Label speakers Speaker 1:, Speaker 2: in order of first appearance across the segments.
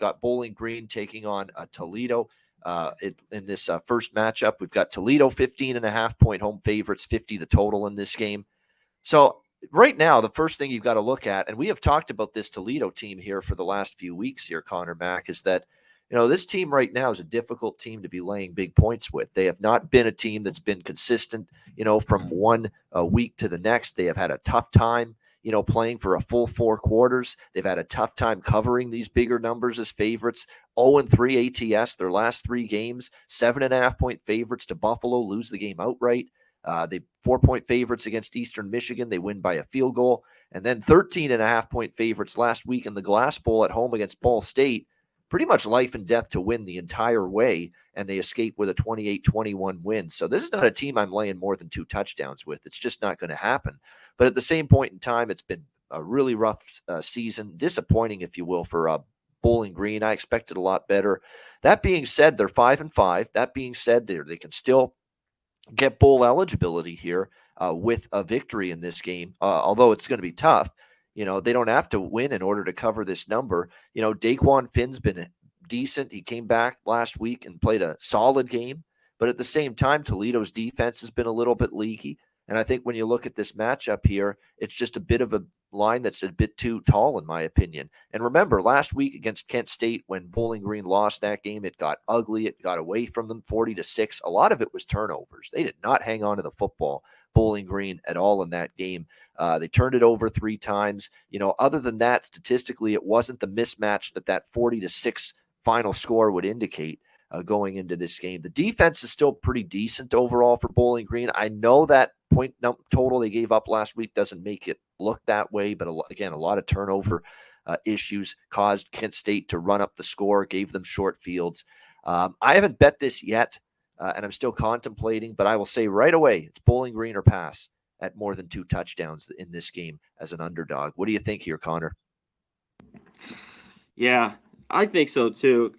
Speaker 1: got Bowling Green taking on Toledo. In this first matchup, we've got Toledo 15.5-point home favorites, 50 the total in this game. So right now, the first thing you've got to look at, and we have talked about this Toledo team here for the last few weeks here, Conor Mack, is that, this team right now is a difficult team to be laying big points with. They have not been a team that's been consistent, from one week to the next. They have had a tough time, playing for a full 4 quarters. They've had a tough time covering these bigger numbers as favorites. 0-3 ATS, their last 3 games, 7.5-point favorites to Buffalo, lose the game outright. They 4-point favorites against Eastern Michigan. They win by a field goal. And then 13.5-point favorites last week in the Glass Bowl at home against Ball State. Pretty much life and death to win the entire way, and they escape with a 28-21 win. So this is not a team I'm laying more than 2 touchdowns with. It's just not going to happen. But at the same point in time, it's been a really rough season, disappointing, if you will, for Bowling Green. I expected a lot better. That being said, they're 5-5. That being said, they can still get bowl eligibility here with a victory in this game, although it's going to be tough. They don't have to win in order to cover this number. Daquan Finn's been decent. He came back last week and played a solid game. But at the same time, Toledo's defense has been a little bit leaky. And I think when you look at this matchup here, it's just a bit of a line that's a bit too tall, in my opinion. And remember, last week against Kent State, when Bowling Green lost that game, it got ugly. It got away from them 40-6. A lot of it was turnovers. They did not hang on to the football, Bowling Green, at all in that game. They turned it over 3 times. Other than that, statistically, it wasn't the mismatch that 40-6 final score would indicate going into this game. The defense is still pretty decent overall for Bowling Green. I know that point total they gave up last week doesn't make it look that way, but again, a lot of turnover issues caused Kent State to run up the score, gave them short fields. I haven't bet this yet, and I'm still contemplating, but I will say right away, it's Bowling Green or pass at more than 2 touchdowns in this game as an underdog. What do you think here, Conor?
Speaker 2: Yeah, I think so too.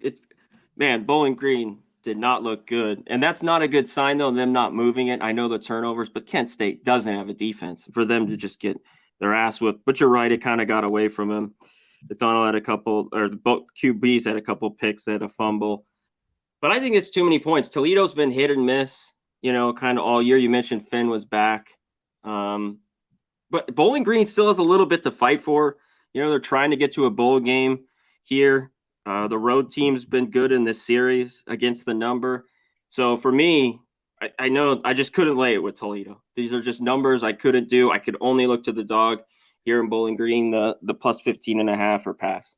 Speaker 2: Bowling Green did not look good. And that's not a good sign, though, them not moving it. I know the turnovers, but Kent State doesn't have a defense for them to just get their ass whipped. But you're right, it kind of got away from him. McDonald had a couple, or both QBs had a couple picks, they had a fumble. But I think it's too many points. Toledo's been hit and miss, kind of all year. You mentioned Finn was back. But Bowling Green still has a little bit to fight for. They're trying to get to a bowl game here. The road team's been good in this series against the number. So for me, I know I just couldn't lay it with Toledo. These are just numbers I couldn't do. I could only look to the dog here in Bowling Green, the plus 15.5 or pass.